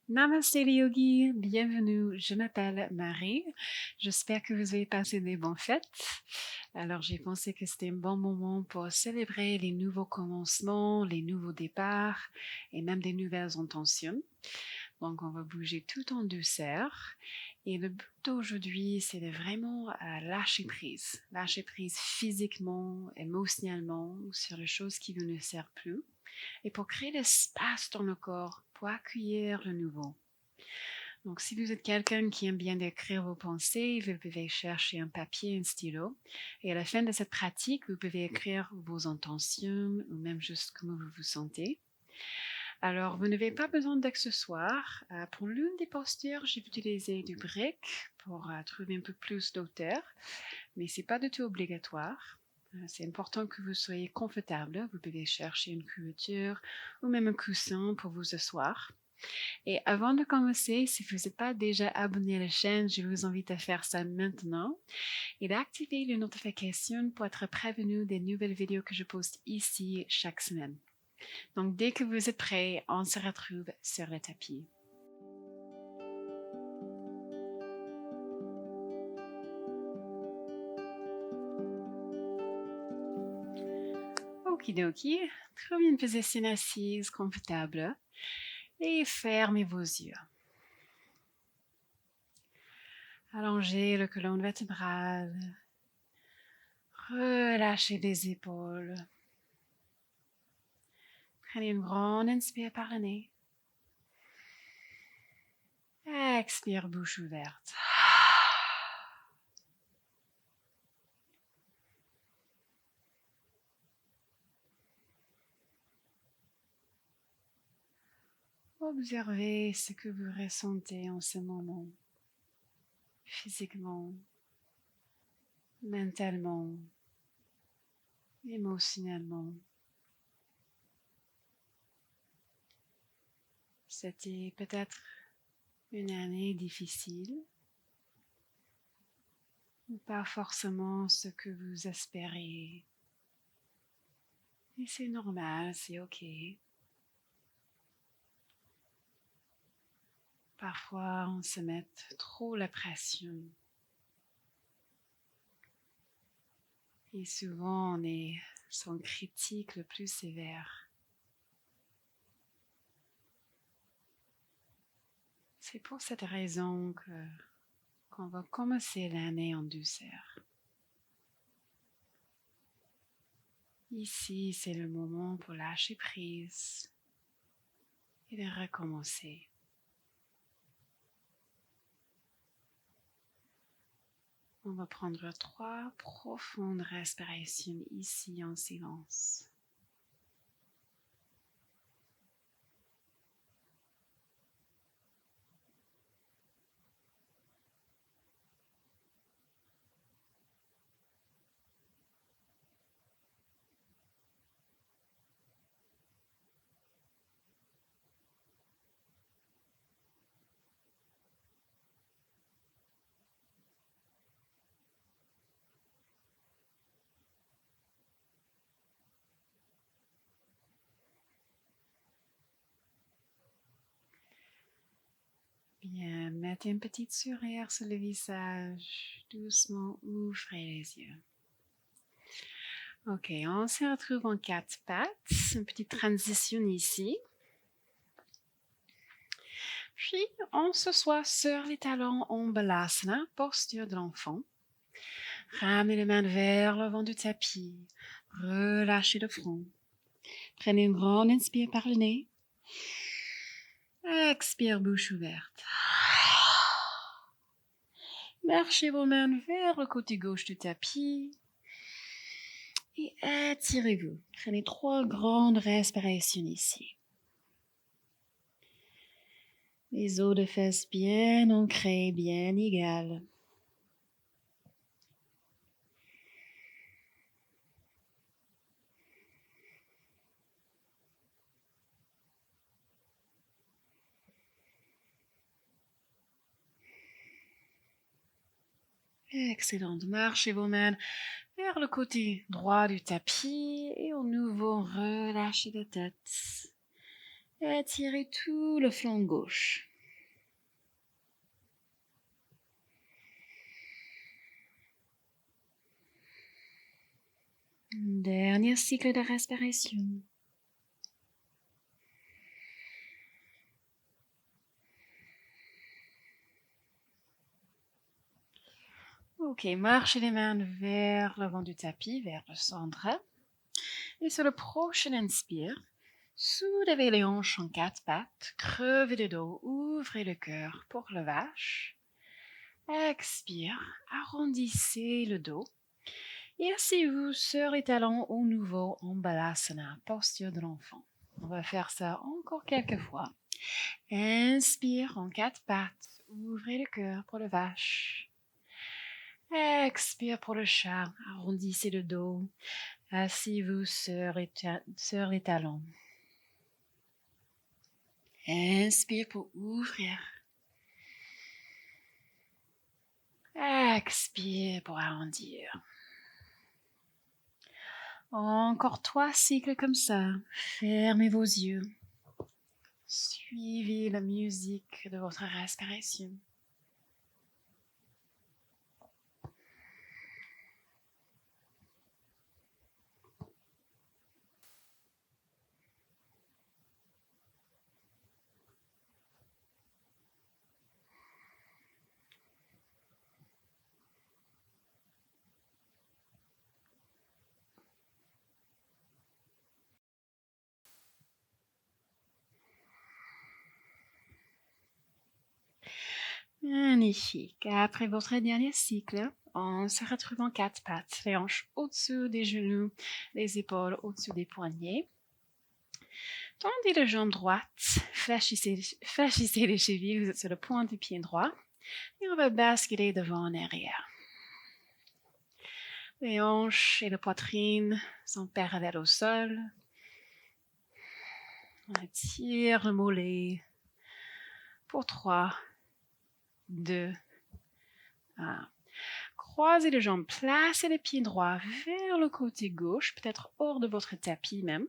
Namaste les yogis, bienvenue, je m'appelle Marie, j'espère que vous avez passé des bonnes fêtes. Alors j'ai pensé que c'était un bon moment pour célébrer les nouveaux commencements, les nouveaux départs et même des nouvelles intentions. Donc on va bouger tout en douceur et le but d'aujourd'hui c'est de vraiment lâcher prise physiquement, émotionnellement sur les choses qui ne nous servent plus et pour créer l'espace dans le corps pour accueillir le nouveau. Donc, si vous êtes quelqu'un qui aime bien écrire vos pensées, vous pouvez chercher un papier, un stylo. Et à la fin de cette pratique, vous pouvez écrire vos intentions ou même juste comment vous vous sentez. Alors, vous n'avez pas besoin d'accessoires. Pour l'une des postures, j'ai utilisé du brick pour trouver un peu plus d'auteur, mais c'est pas du tout obligatoire. C'est important que vous soyez confortable. Vous pouvez chercher une couverture ou même un coussin pour vous asseoir. Et avant de commencer, si vous n'êtes pas déjà abonné à la chaîne, je vous invite à faire ça maintenant et d'activer les notifications pour être prévenu des nouvelles vidéos que je poste ici chaque semaine. Donc, dès que vous êtes prêts, on se retrouve sur le tapis. Okidoki, trouvez une position assise confortable et fermez vos yeux. Allongez le colonne vertébrale. Relâchez les épaules. Prenez une grande inspire par le nez. Expire, bouche ouverte. Observez ce que vous ressentez en ce moment, physiquement, mentalement, émotionnellement. C'était peut-être une année difficile, ou pas forcément ce que vous espériez. Et c'est normal, c'est ok. Parfois, on se met trop la pression. Et souvent, on est son critique le plus sévère. C'est pour cette raison qu'on va commencer l'année en douceur. Ici, c'est le moment pour lâcher prise et de recommencer. On va prendre 3 profondes respirations ici en silence. Bien, mettez une petite sourire sur le visage. Doucement, ouvrez les yeux. Ok, on se retrouve en 4 pattes. Une petite transition ici. Puis, on s'assoit sur les talons en balasana, posture de l'enfant. Ramenez les mains vers l'avant du tapis. Relâchez le front. Prenez une grande inspire par le nez. Expire, bouche ouverte. Marchez vos mains vers le côté gauche du tapis. Et étirez-vous. Prenez 3 grandes respirations ici. Les os de fesses bien ancrés, bien égales. Excellent. Marchez vos mains vers le côté droit du tapis et au nouveau relâchez la tête. Étirez tout le flanc gauche. Dernier cycle de respiration. Ok, marchez les mains vers l'avant du tapis, vers le centre. Et sur le prochain inspire, soulevez les hanches en 4 pattes, crevez le dos, ouvrez le cœur pour le vache. Expire, arrondissez le dos. Et asseyez-vous sur les talons au nouveau en balasana, posture de l'enfant. On va faire ça encore quelques fois. Inspire en 4 pattes, ouvrez le cœur pour le vache. Expire pour le chat, arrondissez le dos. Asseyez-vous sur les talons. Inspire pour ouvrir. Expire pour arrondir. Encore 3 cycles comme ça. Fermez vos yeux. Suivez la musique de votre respiration. Magnifique. Après votre dernier cycle, on se retrouve en 4 pattes, les hanches au-dessus des genoux, les épaules au-dessus des poignets. Tendez la jambe droite, fléchissez les chevilles, vous êtes sur le point du pied droit, et on va basculer devant en arrière. Les hanches et la poitrine sont parallèles au sol. On étire le mollet pour 3, 2, 1. Croisez les jambes, placez les pieds droits vers le côté gauche, peut-être hors de votre tapis même.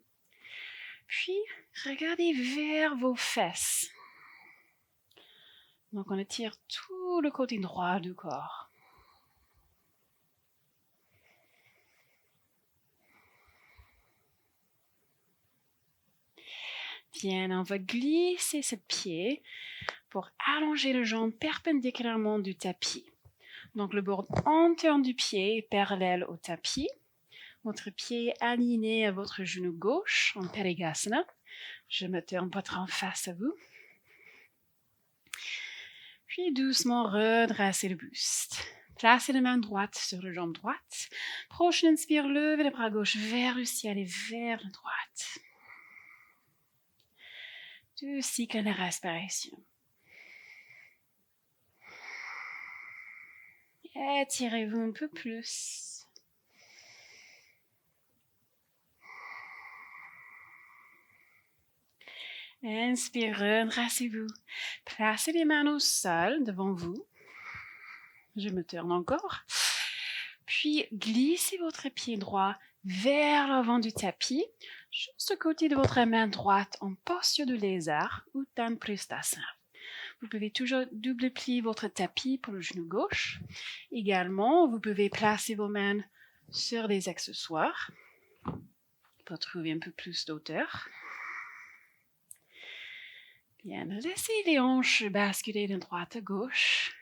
Puis, regardez vers vos fesses. Donc, on étire tout le côté droit du corps. Bien, on va glisser ce pied pour allonger les jambes perpendiculairement du tapis. Donc, le bord antérieur du pied est parallèle au tapis. Votre pied est aligné à votre genou gauche en Parigasana. Je me tourne votre en face à vous. Puis doucement redressez le buste. Placez la main droite sur la jambe droite. Prochain inspire, levez le bras gauche vers le ciel et vers la droite. 2 cycles de respiration. Étirez-vous un peu plus. Inspire, redressez-vous. Placez les mains au sol devant vous. Je me tourne encore. Puis glissez votre pied droit vers l'avant du tapis, juste à côté de votre main droite en posture de lézard ou Uttanapristhasana. Vous pouvez toujours double plier votre tapis pour le genou gauche. Également, vous pouvez placer vos mains sur des accessoires pour trouver un peu plus d'auteur. Bien, laissez les hanches basculer de droite à gauche.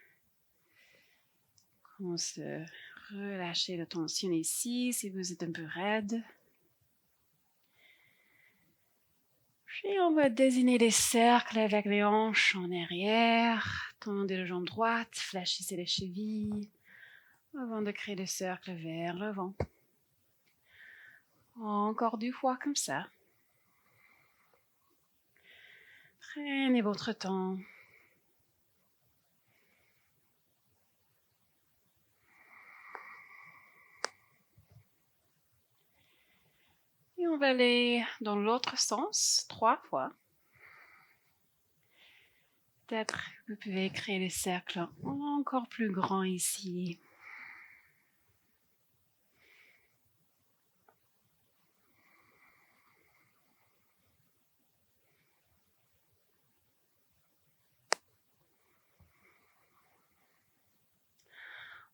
On se relâchez la tension ici si vous êtes un peu raide. Puis on va dessiner des cercles avec les hanches en arrière. Tendez la jambe droite, fléchissez les chevilles avant de créer des cercles vers l'avant. Encore 2 fois comme ça. Prenez votre temps. Et on va aller dans l'autre sens 3 fois. Peut-être vous pouvez créer des cercles encore plus grands ici.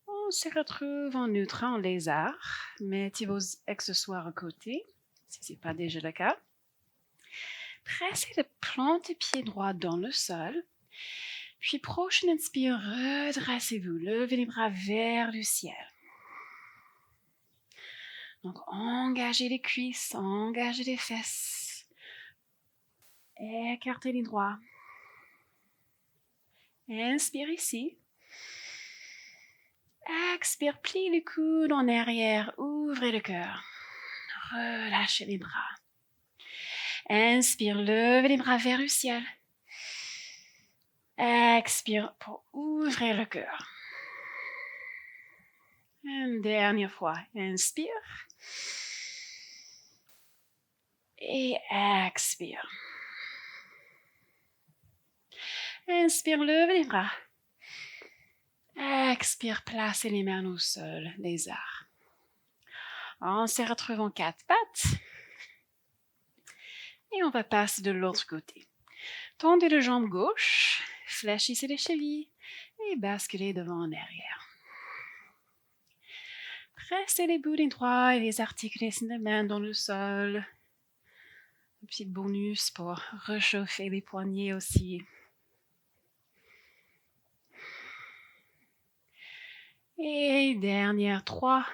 On se retrouve en neutre en lézard. Mettez vos accessoires à côté, si ce n'est pas déjà le cas. Pressez le plante de pied droit dans le sol. Puis, prochaine inspire, redressez-vous. Levez les bras vers le ciel. Donc, engagez les cuisses, engagez les fesses. Écartez les doigts. Inspire ici. Expire, pliez les coudes en arrière, ouvrez le cœur. Relâchez les bras. Inspire, levez les bras vers le ciel. Expire pour ouvrir le cœur. Une dernière fois, inspire. Et expire. Inspire, levez les bras. Expire, placez les mains au sol, lézard. On se retrouve en 4 pattes. Et on va passer de l'autre côté. Tendez la jambe gauche, fléchissez les chevilles et basculez devant en arrière. Pressez les boudins droits et les articulations des mains dans le sol. Un petit bonus pour réchauffer les poignets aussi. Et dernière, 3,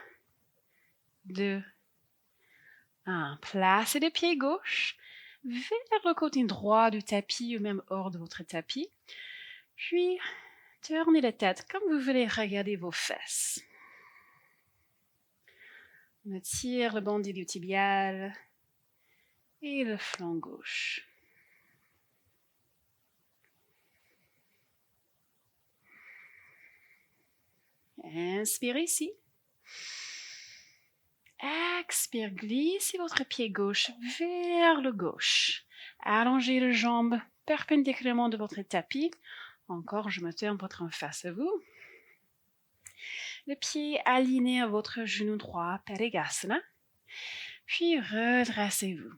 2, 1. Placez le pied gauche vers le côté droit du tapis ou même hors de votre tapis. Puis, tournez la tête comme vous voulez regarder vos fesses. On étire le bandit tibial et le flanc gauche. Inspire ici. Expire, glissez votre pied gauche vers le gauche. Allongez les jambes perpendiculairement de votre tapis. Encore, je me tourne votre en face à vous. Le pied aligné à votre genou droit, Parigasana. Puis redressez-vous.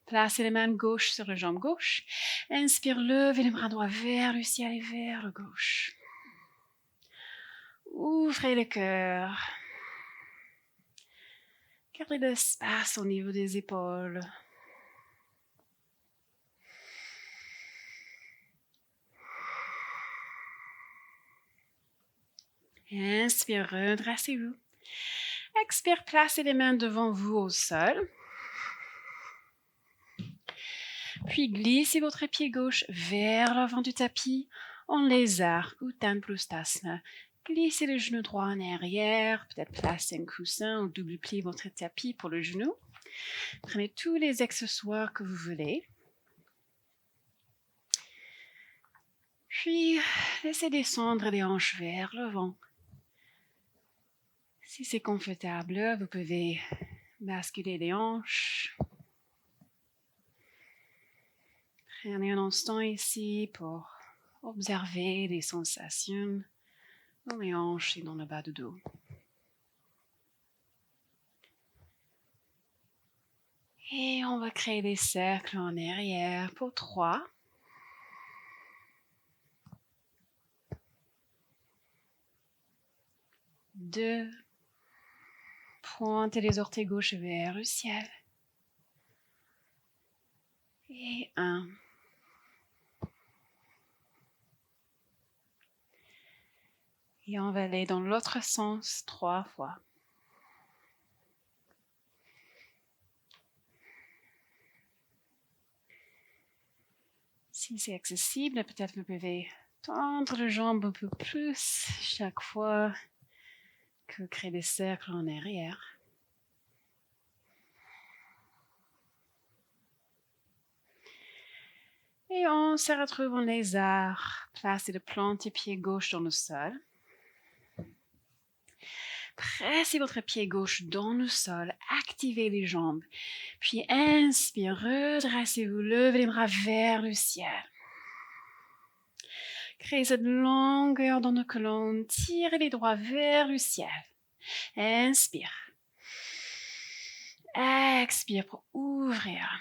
Placez les mains gauche sur la jambe gauche. Inspire, levez les bras droits vers le ciel et vers le gauche. Ouvrez le cœur. Gardez de l'espace au niveau des épaules. Inspire, redressez-vous. Expire, placez les mains devant vous au sol. Puis glissez votre pied gauche vers l'avant du tapis en lézard ou Uttanapustasana. Glissez le genou droit en arrière, peut-être placez un coussin ou double pliez votre tapis pour le genou. Prenez tous les accessoires que vous voulez. Puis, laissez descendre les hanches vers l'avant. Si c'est confortable, vous pouvez basculer les hanches. Prenez un instant ici pour observer les sensations dans les hanches et dans le bas du dos. Et on va créer des cercles en arrière pour 3. Deux. Pointez les orteils gauche vers le ciel. Et 1. Et on va aller dans l'autre sens 3 fois. Si c'est accessible, peut-être vous pouvez tendre les jambes un peu plus chaque fois que vous créez des cercles en arrière. Et on se retrouve en lézard. Placez le plante-pied gauche dans le sol. Pressez votre pied gauche dans le sol, activez les jambes. Puis inspire, redressez-vous, levez les bras vers le ciel. Créez cette longueur dans nos colonnes, tirez les doigts vers le ciel. Inspire. Expire pour ouvrir.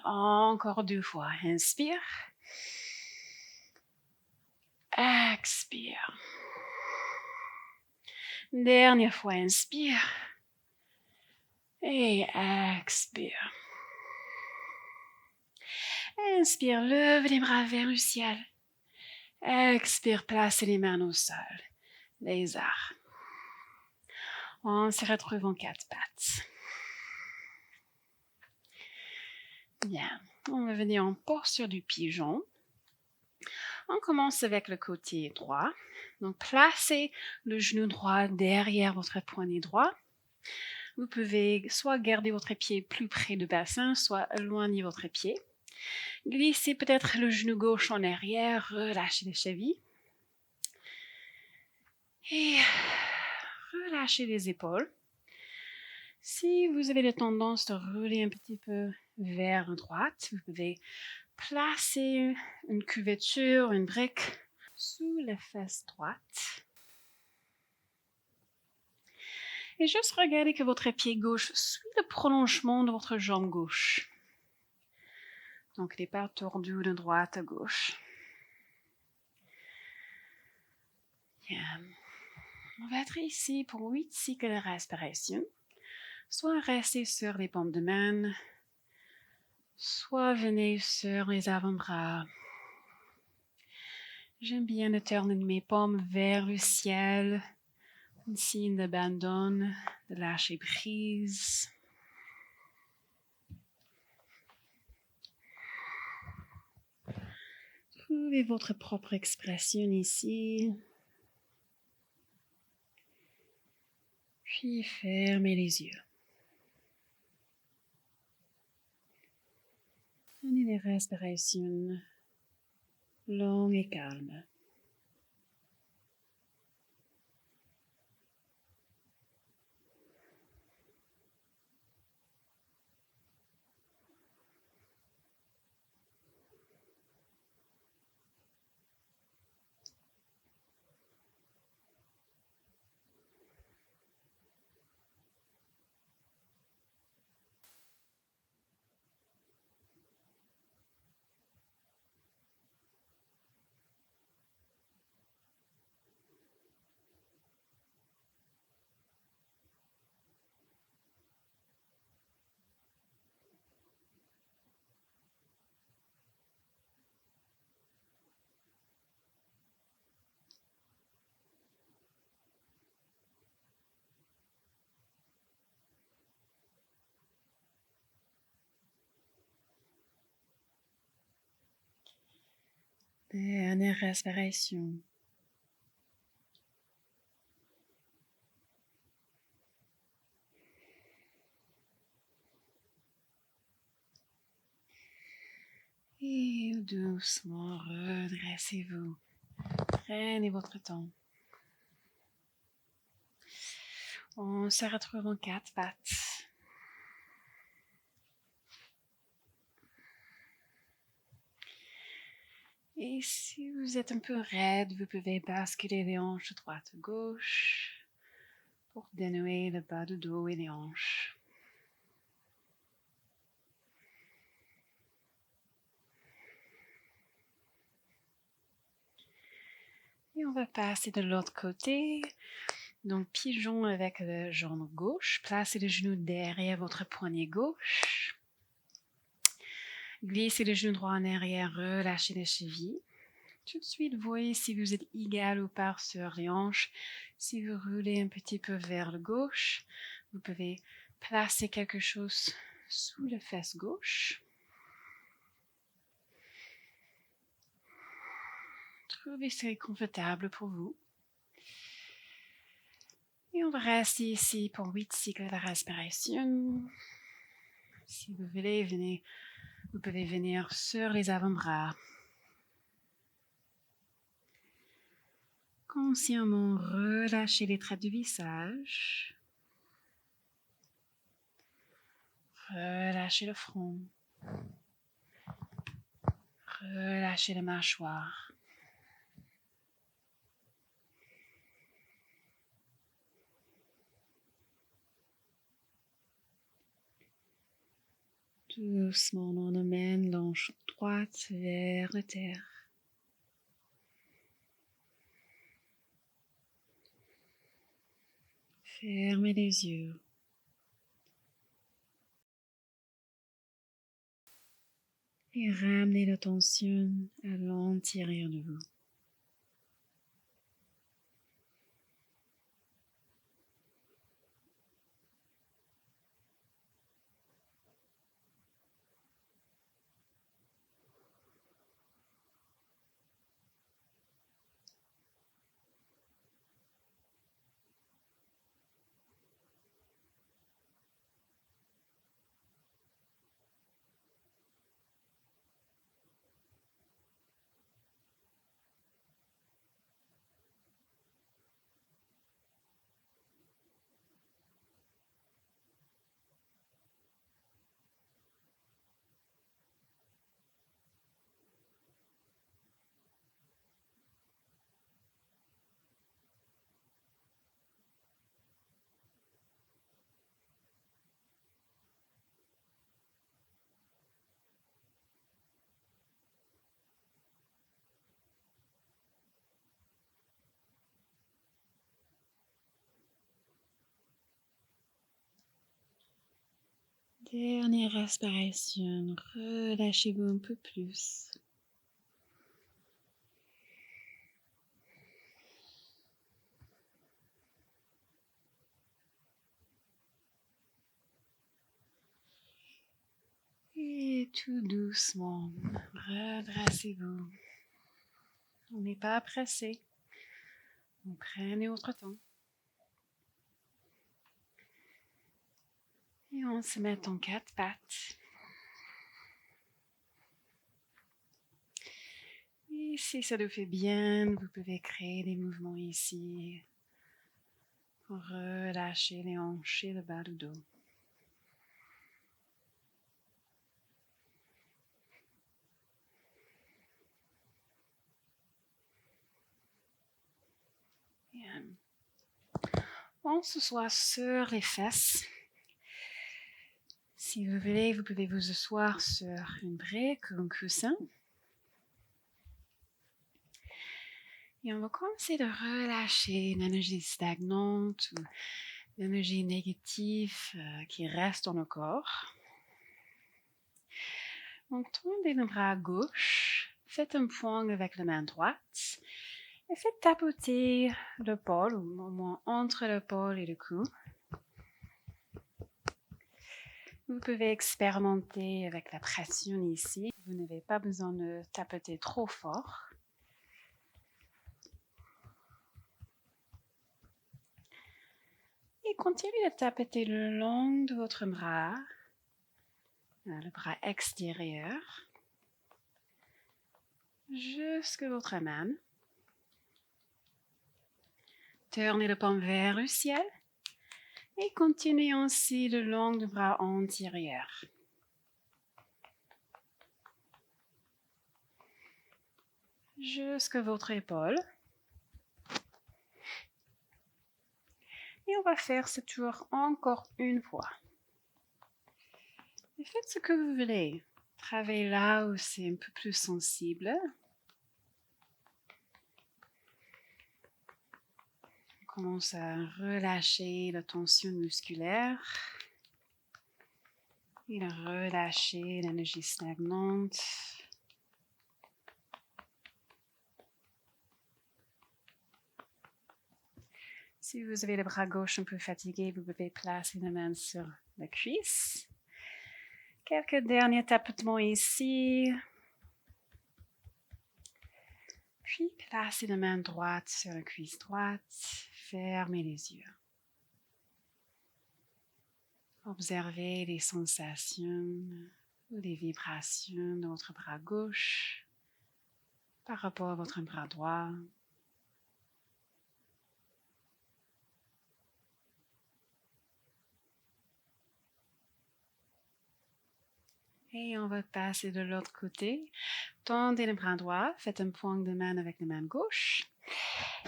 Encore 2 fois. Inspire. Expire. Dernière fois, inspire. Et expire. Inspire, lève les bras vers le ciel. Expire, place les mains au sol. Les arts. On se retrouve en quatre pattes. Bien, on va venir en posture du pigeon. On commence avec le côté droit. Donc, placez le genou droit derrière votre poignet droit. Vous pouvez soit garder votre pied plus près du bassin, soit éloigner votre pied. Glissez peut-être le genou gauche en arrière, relâchez les chevilles. Et relâchez les épaules. Si vous avez la tendance de rouler un petit peu vers droite, vous pouvez placer une couverture, une brique sous la fesse droite. Et juste regardez que votre pied gauche suit le prolongement de votre jambe gauche. Donc les pas tordus de droite à gauche. Bien. On va être ici pour 8 cycles de respiration. Soit restez sur les paumes de main, soit venez sur les avant-bras. J'aime bien de tourner mes paumes vers le ciel, un signe d'abandon, de lâcher prise. Trouvez votre propre expression ici. Puis fermez les yeux. Prenez des respirations longues et calmes. Dernière respiration. Et doucement, redressez-vous. Prenez votre temps. On se retrouve en quatre pattes. Et si vous êtes un peu raide, vous pouvez basculer les hanches droite gauche pour dénouer le bas du dos et les hanches. Et on va passer de l'autre côté. Donc, pigeon avec le jambe gauche. Placez le genou derrière votre poignet gauche. Glissez le genou droit en arrière, relâchez les chevilles. Tout de suite, voyez si vous êtes égal ou pas sur les hanches. Si vous roulez un petit peu vers le gauche, vous pouvez placer quelque chose sous la fesse gauche. Trouvez ce qui est confortable pour vous. Et on va rester ici pour 8 cycles de respiration. Si vous voulez, vous pouvez venir sur les avant-bras. Consciemment relâchez les traits du visage. Relâchez le front. Relâchez la mâchoire. Doucement, on emmène l'hanche droite vers la terre. Fermez les yeux. Et ramenez l'attention à l'intérieur de vous. Dernière respiration, relâchez-vous un peu plus. Et tout doucement, redressez-vous. On n'est pas pressé. Vous prenez votre temps. Et on se met en 4 pattes. Et si ça vous fait bien, vous pouvez créer des mouvements ici pour relâcher les hanches et le bas du dos. Bien. On s'assoit sur les fesses. Si vous voulez, vous pouvez vous asseoir sur une brique ou un coussin. Et on va commencer de relâcher l'énergie stagnante ou l'énergie négative qui reste dans le corps. Donc, tendez le bras gauche, faites un point avec la main droite et faites tapoter l'épaule, ou au moins entre l'épaule et le cou. Vous pouvez expérimenter avec la pression ici. Vous n'avez pas besoin de tapoter trop fort. Et continuez de tapoter le long de votre bras, le bras extérieur, jusqu'à votre main. Tournez le paume vers le ciel et continuez ainsi le long du bras antérieur. Jusqu'à votre épaule. Et on va faire ce tour encore une fois. Et faites ce que vous voulez. Travaillez là où c'est un peu plus sensible. On commence à relâcher la tension musculaire. Et à relâcher l'énergie stagnante. Si vous avez le bras gauche un peu fatigué, vous pouvez placer la main sur la cuisse. Quelques derniers tapotements ici. Puis placez la main droite sur la cuisse droite. Fermez les yeux. Observez les sensations ou les vibrations de votre bras gauche par rapport à votre bras droit. Et on va passer de l'autre côté. Tendez le bras droit, faites un point de main avec la main gauche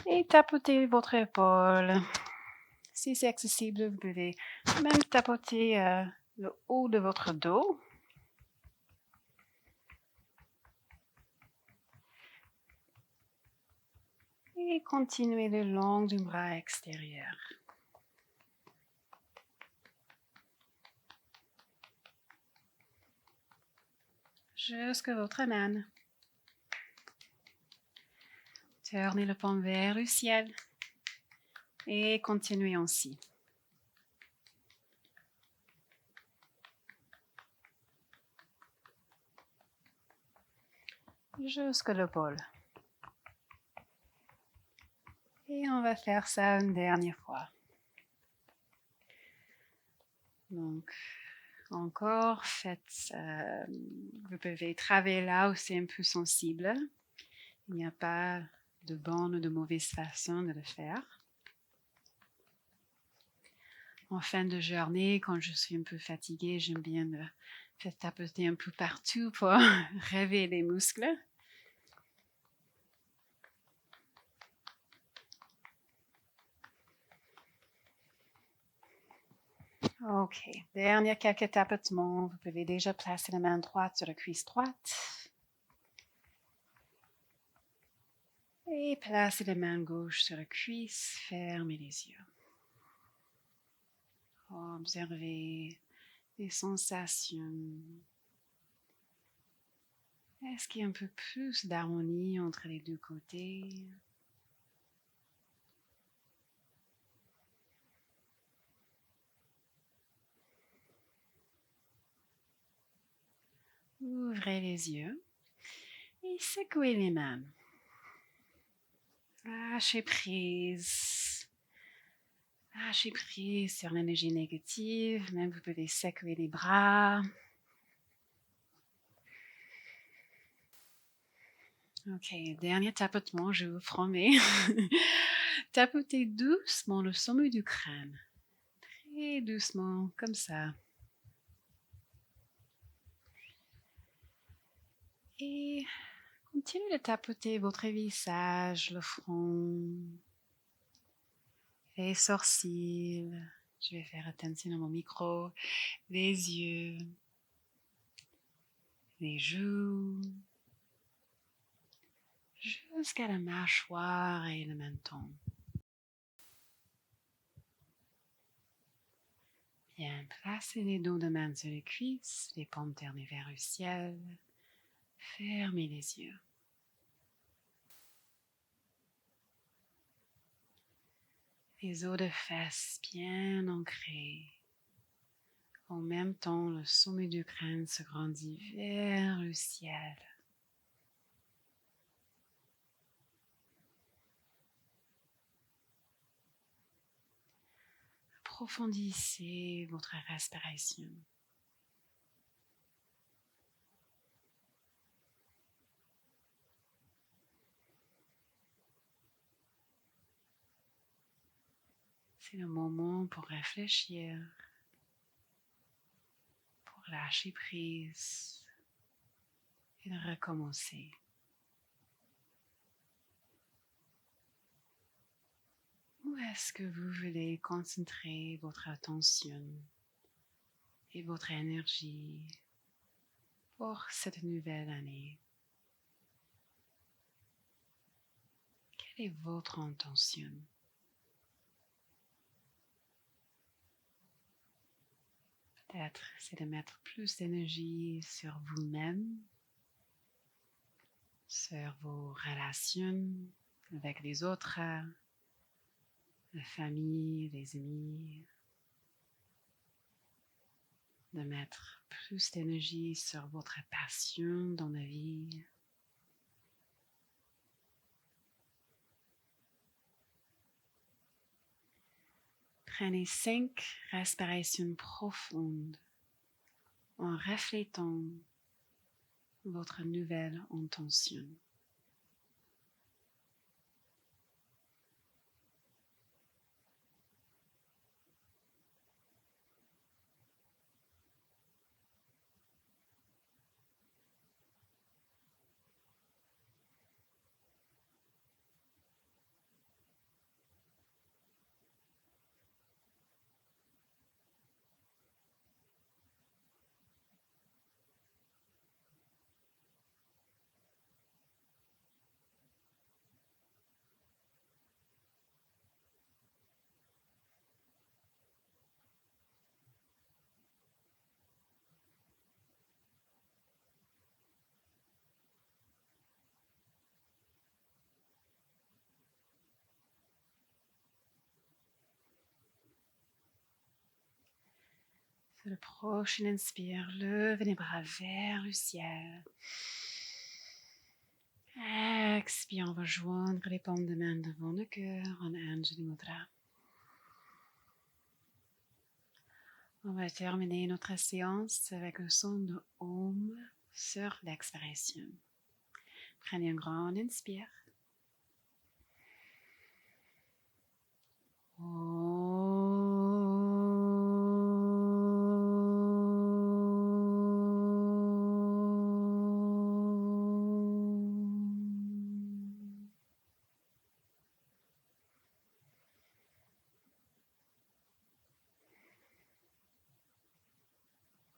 et tapotez votre épaule. Si c'est accessible, vous pouvez même tapoter le haut de votre dos. Et continuez le long du bras extérieur. jusqu'à votre main. Tournez le paume vers le ciel et continuez ainsi. Jusqu'à l'épaule. Et on va faire ça une dernière fois. Donc, encore, vous pouvez travailler là où c'est un peu sensible. Il n'y a pas de bonne ou de mauvaise façon de le faire. En fin de journée, quand je suis un peu fatiguée, j'aime bien me faire tapoter un peu partout pour réveiller les muscles. Ok, dernier quelques tapotements. Vous pouvez déjà placer la main droite sur la cuisse droite. Et placez la main gauche sur la cuisse. Fermez les yeux. Observez les sensations. Est-ce qu'il y a un peu plus d'harmonie entre les deux côtés? Ouvrez les yeux et secouez les mains. Lâchez prise. Lâchez prise sur l'énergie négative. Même vous pouvez secouer les bras. Ok, dernier tapotement, je vous promets. Tapotez doucement le sommet du crâne. Très doucement, comme ça. Et continuez de tapoter votre visage, le front, les sourcils. Je vais faire attention à mon micro. Les yeux, les joues, jusqu'à la mâchoire et le menton. Bien, placez les dos de main sur les cuisses, les paumes tournées vers le ciel. Fermez les yeux. Les os de fesses bien ancrés. En même temps, le sommet du crâne se grandit vers le ciel. Approfondissez votre respiration. C'est le moment pour réfléchir, pour lâcher prise et de recommencer. Où est-ce que vous voulez concentrer votre attention et votre énergie pour cette nouvelle année? Quelle est votre intention? Peut-être c'est de mettre plus d'énergie sur vous-même, sur vos relations avec les autres, la famille, les amis, de mettre plus d'énergie sur votre passion dans la vie. Prenez 5 respirations profondes en reflétant votre nouvelle intention. Sur le prochain inspire, levez les bras vers le ciel. Expire, on va joindre les paumes de main devant le cœur en Anjali Mudra. On va terminer notre séance avec le son de Om sur l'expiration. Prenez un grand inspire.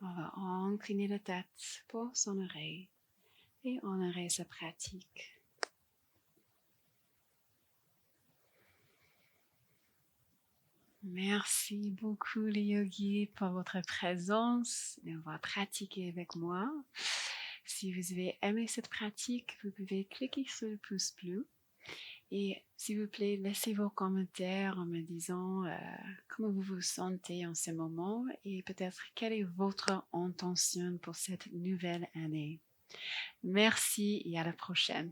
On va incliner la tête pour son oreille et honorer sa pratique. Merci beaucoup les yogis pour votre présence et on va pratiquer avec moi. Si vous avez aimé cette pratique, vous pouvez cliquer sur le pouce bleu et s'il vous plaît, laissez vos commentaires en me disant comment vous vous sentez en ce moment et peut-être quelle est votre intention pour cette nouvelle année. Merci et à la prochaine.